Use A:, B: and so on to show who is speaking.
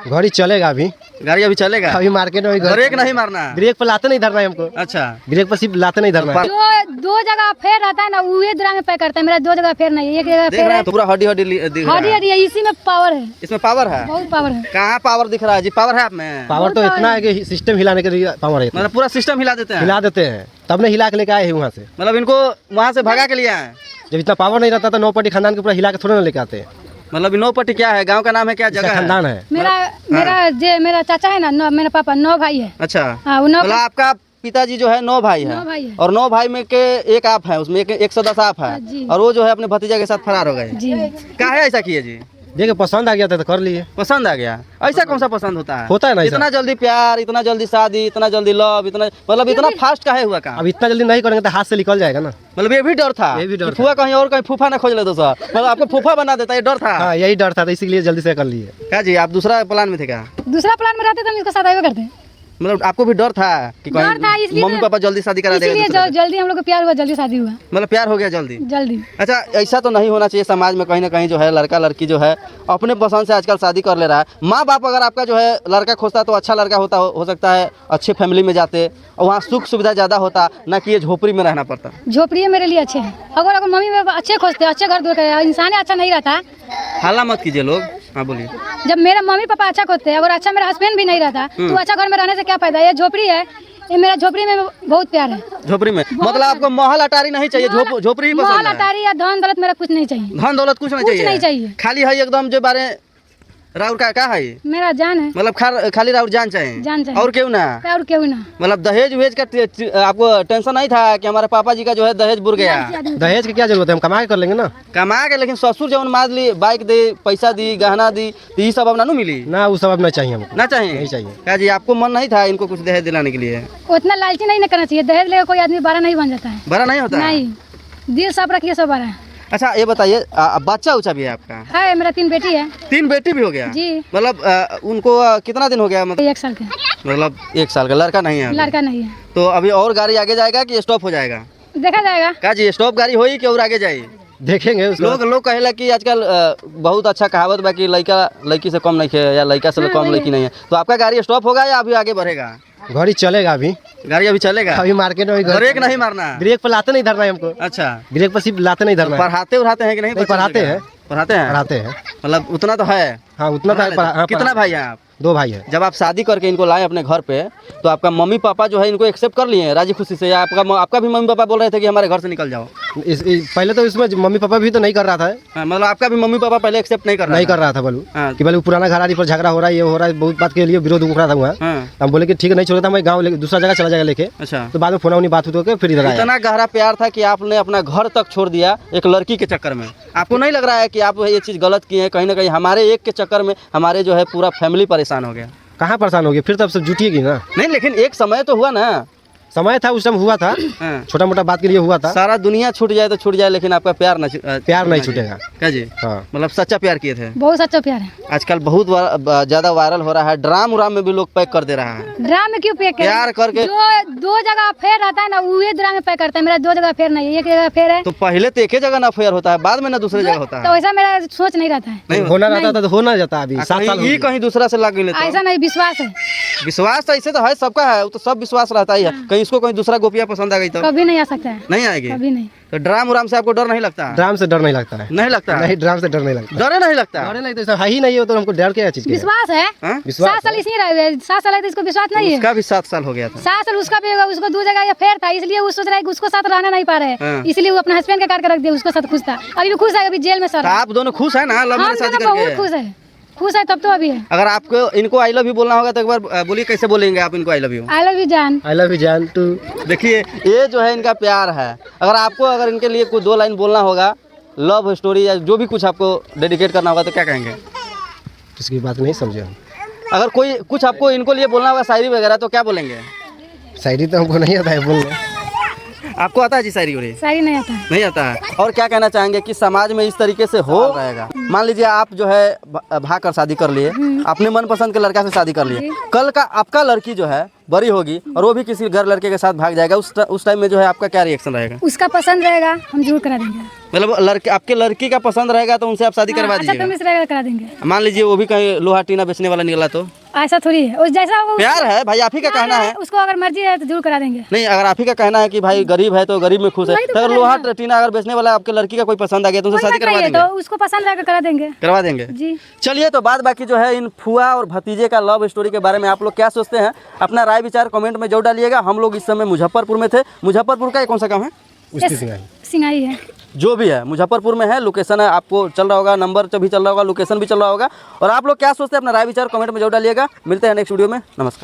A: गाड़ी चलेगा अभी।
B: गाड़ी अभी चलेगा?
A: अभी मार्केट में
B: ब्रेक नहीं मारना,
A: ब्रेक पर लाते नहीं धरना है हमको।
B: अच्छा,
A: ब्रेक पर सिर्फ लाते नहीं धरना है।
C: जो दो जगह फेर रहता है ना, वही दुरा में पैक करता है। मेरा दो जगह फेर नहीं, एक जगह
B: देख
C: फेर
B: रहे
C: है।
B: हैं तो पूरा हड्डी हड्डी दिख रहा
C: हड्डी
B: है।
C: हड्डी है, इसी में पावर है,
B: इसमें पावर है,
C: बहुत पावर है।
B: कहाँ पावर दिख रहा है जी? पावर है आप में?
A: पावर तो इतना है कि सिस्टम हिलाने के लिए पावर है इतना।
B: मतलब पूरा सिस्टम हिला देते हैं?
A: हिला देते हैं, तब ने हिला के लेके आए हैं वहाँ से।
B: मतलब इनको वहाँ से भगा के लिए आए?
A: जब इतना पावर नहीं रहता तो 9 पट्टी खानदान को पूरा हिला के थोड़ा ना लेके आते हैं।
B: मतलब 9 पट्टी क्या है? गांव का नाम है क्या? जगह है?
A: खानदान है।
C: मेरा चाचा है ना, मेरा पापा 9 भाई है।
B: अच्छा,
C: हाँ, वो 9
B: मतलब आपका पिताजी जो है 9 भाई है,
C: 9 भाई है।
B: और 9 भाई में के एक आप है, उसमें 110 आप है,
C: जी।
B: और वो जो है अपने भतीजा के साथ फरार हो गए।
C: जी,
B: क्या है ऐसा किए जी?
A: देखिए पसंद आ गया था तो कर लिए।
B: पसंद आ गया? ऐसा कौन सा पसंद होता है?
A: होता है ना ऐसा।
B: इतना जल्दी प्यार, इतना जल्दी शादी, इतना जल्दी लव, इतना मतलब इतना फास्ट काहे हुआ काम?
A: अब इतना जल्दी नहीं करेंगे तो हाथ से निकल जाएगा ना।
B: मतलब ये भी डर था?
A: ये भी डर
B: कि फूफा कहीं और कहीं फूफा ना खोज ले दोस्तों, मतलब आपको फूफा बना देता, ये डर था?
A: हाँ, यही डर था, तो इसीलिए जल्दी से कर लिए।
B: क्या जी, आप दूसरा प्लान में थे क्या?
C: दूसरा प्लान में रहते तो हम इसका शादी करते हैं।
B: मतलब आपको भी डर था कि
C: डर था,
B: कहीं
C: इसलिए
B: मम्मी पापा जल्दी शादी करा देगा
C: इसलिए
B: दूसरे से?
C: जल्दी हम लोग को प्यार हुआ, जल्दी शादी हुआ,
B: मतलब प्यार हो गया जल्दी?
C: जल्दी।
B: अच्छा, ऐसा तो नहीं होना चाहिए समाज में। कहीं ना कहीं जो है लड़का लड़की जो है अपने पसंद से आजकल शादी कर ले रहा है। माँ बाप अगर आपका जो है लड़का खोजता तो अच्छा लड़का होता, हो सकता है अच्छे फैमिली में जाते और वहाँ सुख सुविधा ज़्यादा होता, ना कि ये झोपड़ी में रहना पड़ता।
C: झोपड़ी मेरे लिए अच्छे है। अगर मम्मी पापा अच्छे खोजते, अच्छे घर दूर करे, इंसान अच्छा नहीं रहता।
B: हाला मत कीजिए लोग। हाँ बोलिए।
C: जब मेरे मम्मी पापा अच्छा खोजते हैं, अगर अच्छा मेरा हस्बैंड भी नहीं रहता, तो अच्छा घर में रहने से क्या फायदा? ये झोपड़ी है, ये मेरा झोपड़ी में बहुत प्यार है।
B: झोपड़ी में मतलब आपको महल अटारी नहीं चाहिए, झोपड़ी ही
C: महल
B: पसंद है?
C: अटारी या धन दौलत मेरा कुछ नहीं चाहिए।
B: धन दौलत कुछ नहीं
C: नहीं चाहिए।
B: खाली है एकदम जो बारे राउर का क्या है?
C: मेरा जान है,
B: मतलब खाली राउर जान चाहिए?
C: जान चाहिए।
B: और क्यों ना?
C: और क्यों ना।
B: मतलब दहेज वेज का आपको टेंशन नहीं था कि हमारे पापा जी का जो है दहेज बुर गया?
A: दहेज की क्या जरूरत है, हम कमा के कर लेंगे ना।
B: कमा के, लेकिन ससुर जब मान ली बाइक दे, पैसा दी, गहना दी, तो ये सब अब ना मिली
A: ना, वो सब अब नहीं चाहिए हमको।
B: ना चाहिए?
A: नहीं चाहिए।
B: क्या जी, आपको मन नहीं था इनको कुछ दहेज दिलाने के लिए?
C: उतना लालची नहीं करना चाहिए। दहेज लेकर कोई आदमी बड़ा नहीं बन जाता है।
B: बड़ा नहीं होता है?
C: नहीं, दिल साफ रखिए, सब बड़ा है।
B: अच्छा ये बताइए, बच्चा उच्चा भी है आपका?
C: है, मेरा 3 बेटी है।
B: 3 बेटी भी हो गया
C: जी।
B: मतलब उनको कितना दिन हो गया? मतलब
C: 1 साल के।
B: मतलब 1 साल का लड़का नहीं है अभी?
C: लड़का नहीं है।
B: तो अभी और गाड़ी आगे जाएगा कि स्टॉप हो जाएगा?
C: देखा जाएगा।
B: क्या जी, स्टॉप गाड़ी होई कि और आगे जाए?
A: देखेंगे उसको।
B: लोग कहेला कि आजकल बहुत अच्छा कहावत बा कि लड़का लड़की से कम नहीं है या लड़का से कम लड़की नहीं है। तो आपका गाड़ी स्टॉप होगा या अभी आगे बढ़ेगा?
A: गाड़ी चलेगा अभी।
B: गाड़ी अभी चलेगा?
A: अभी मार्केट में
B: ब्रेक नहीं मारना?
A: ब्रेक पर लाते नहीं धरना है हमको।
B: अच्छा,
A: ब्रेक पर सिर्फ लाते नहीं धरना है।
B: पढ़ाते उड़ाते हैं कि नहीं?
A: पढ़ाते हैं।
B: पढ़ाते हैं?
A: पढ़ाते हैं।
B: मतलब उतना तो है?
A: हाँ, उतना तो है। हाँ,
B: कितना भाई हैं आप?
A: 2 भाई है।
B: जब आप शादी करके इनको लाए अपने घर पे, तो आपका मम्मी पापा जो है इनको एक्सेप्ट कर लिए राजी खुशी से, या आपका भी मम्मी पापा बोल रहे थे कि हमारे घर से निकल जाओ?
A: पहले तो इसमें मम्मी पापा भी तो नहीं कर रहा था।
B: हाँ, मतलब आपका भी मम्मी पापा पहले एक्सेप्ट नहीं कर रहा था
A: बोलू
B: हाँ।
A: कि बोले पुराना घराड़ी पर झगड़ा हो रहा है, ये हो रहा है, बहुत बात के लिए विरोध उठ रहा था वहाँ।
B: हाँ।
A: हम बोले कि ठीक है, नहीं छोड़ता, मैं गाँव दूसरा जगह चला जाएगा लेके।
B: अच्छा,
A: तो बाद में फोन बात होकर फिर इधर आया।
B: इतना गहरा प्यार था कि आपने अपना घर तक छोड़ दिया एक लड़की के चक्कर में? आपको नहीं लग रहा है कि आप ये चीज़ गलत किए हैं? कहीं ना कहीं हमारे एक के चक्कर में हमारे जो है पूरा फैमिली परेशान हो गया।
A: कहाँ परेशान हो गया? फिर तो अब सब जुटिएगी ना।
B: नहीं, लेकिन एक समय तो हुआ ना।
A: समय था, उस टाइम हुआ था,
B: हाँ।
A: छोटा मोटा बात के लिए हुआ था।
B: सारा दुनिया छूट जाए तो छूट जाए, लेकिन आपका प्यार
A: नहीं छूटेगा।
B: क्या जी?
A: हाँ।
B: मतलब सच्चा प्यार किए थे?
C: बहुत सच्चा प्यार है।
B: आजकल बहुत ज्यादा वायरल हो रहा है, ड्राम उराम में भी लोग पैक कर दे रहा है।
C: ड्राम में क्यों पैक
B: प्यार करके
C: जो 2 जगह फेर रहता है ना, वही ड्राम में पैक करता है। मेरा 2 जगह फेर नहीं है, एक जगह फेर है।
B: तो पहले तो एक ही जगह ना अफेयर होता है, बाद में ना दूसरे जगह होता
C: तो
B: है?
C: ऐसा मेरा सोच नहीं रहता है।
B: नहीं
A: होना रहता था तो होना जाता। अभी 7 साल हो
B: ये
A: गए।
B: कहीं दूसरा से लग गई तो
C: ऐसा नहीं, विश्वास है।
B: विश्वास तो ऐसे तो है, सबका है, वो तो सब विश्वास रहता ही है। कहीं इसको कहीं दूसरा गोपिया पसंद आ गई तो
C: कभी नहीं आ सकता है।
B: नहीं आएगी?
C: कभी नहीं।
B: तो ड्राम उराम से आपको डर नहीं लगता?
A: ड्राम से डर नहीं लगता है।
B: नहीं लगता?
A: नहीं, ड्राम से डर नहीं लगता।
B: डर नहीं लगता?
A: डर नहीं, तो ऐसा है ही नहीं हो तो हमको डर क्या चीज का?
C: विश्वास है।
B: हाँ?
C: 7 साल इसलिए रहे हुए, 7 साल है तो इसको विश्वास नहीं है।
B: उसका भी 7 साल हो गया था।
C: 7 साल उसका भी होगा, उसको 2 जगह या फेर था, इसलिए वो सोच रहा है कि उसको साथ रहना नहीं पा रहे
B: हाँ।
C: हैं, इसलिए वो अपना हस्बैंड का काट कर रख दिया। उसको साथ खुश था, अभी भी खुश है, अभी जेल में सर।
B: तो आप दोनों खुश है ना लव
C: हम
B: मैरिज शादी
C: दोनों बहुत
B: करके?
C: खुश है, खुश है तब तो अभी है।
B: अगर आपको इनको आई लव यू बोलना होगा तो एक बार बोलिए, कैसे बोलेंगे आप इनको I love you?
C: I love you जान।
A: आई लव यू जान टू।
B: देखिए ये जो है इनका प्यार है। अगर इनके लिए कोई 2 लाइन बोलना होगा, लव स्टोरी या जो भी कुछ आपको डेडिकेट करना होगा, तो क्या कहेंगे?
A: इसकी बात नहीं समझे हम।
B: अगर कोई कुछ आपको इनको लिए बोलना होगा, शायरी वगैरह, तो क्या बोलेंगे?
A: शायरी तो हमको नहीं आता है बोलना।
B: आपको आता है जी शायरी?
C: शायरी नहीं आता है।
B: नहीं आता है। और क्या कहना चाहेंगे कि समाज में इस तरीके से हो रहेगा? मान लीजिए आप जो है भाग कर शादी कर लिए, अपने मनपसंद के लड़का से शादी कर लिए, कल का आपका लड़की जो है बड़ी होगी और वो भी किसी घर लड़के के साथ भाग जाएगा, उस टाइम में जो है आपका क्या रिएक्शन रहेगा?
C: उसका पसंद रहेगा हम जरूर करा देंगे।
B: मतलब लड़के आपके लड़की का पसंद रहेगा तो उनसे आप शादी करवा
C: अच्छा
B: दीजिएगा?
C: तो रहेगा करा देंगे।
B: मान लीजिए वो भी कहीं लोहा टीना बेचने वाला निकला तो?
C: ऐसा थोड़ी है, उस जैसा होगा
B: प्यार है भाई, आप ही का कहना है।
C: उसको अगर मर्जी है तो जरूर करा देंगे।
B: नहीं, अगर आप ही का कहना है कि भाई गरीब है तो गरीब में खुश है,
C: वही तो
B: तो अगर
C: कह
B: लोहा
C: रहे हैं।
B: टीना अगर बेचने वाला आपके लड़की का कोई पसंद आ गया तो उनसे शादी करवा देंगे?
C: तो उसको पसंद रहेगा करा देंगे।
B: करवा देंगे
C: जी।
B: चलिए, तो बाद बाकी जो है इन फुआ और भतीजे का लव स्टोरी के बारे में आप लोग क्या सोचते हैं, अपना राय विचार कमेंट में जरूर डालिएगा। हम लोग इस समय मुजफ्फरपुर में थे। मुजफ्फरपुर का ये कौन सा गाँव है?
C: सिंगाई है।
B: जो भी है मुजफ्फरपुर में है। लोकेशन है आपको चल रहा होगा, नंबर भी चल रहा होगा, लोकेशन भी चल रहा होगा। और आप लोग क्या सोचते हैं, अपना राय विचार कमेंट में जरूर डालिएगा। मिलते हैं नेक्स्ट वीडियो में। नमस्कार।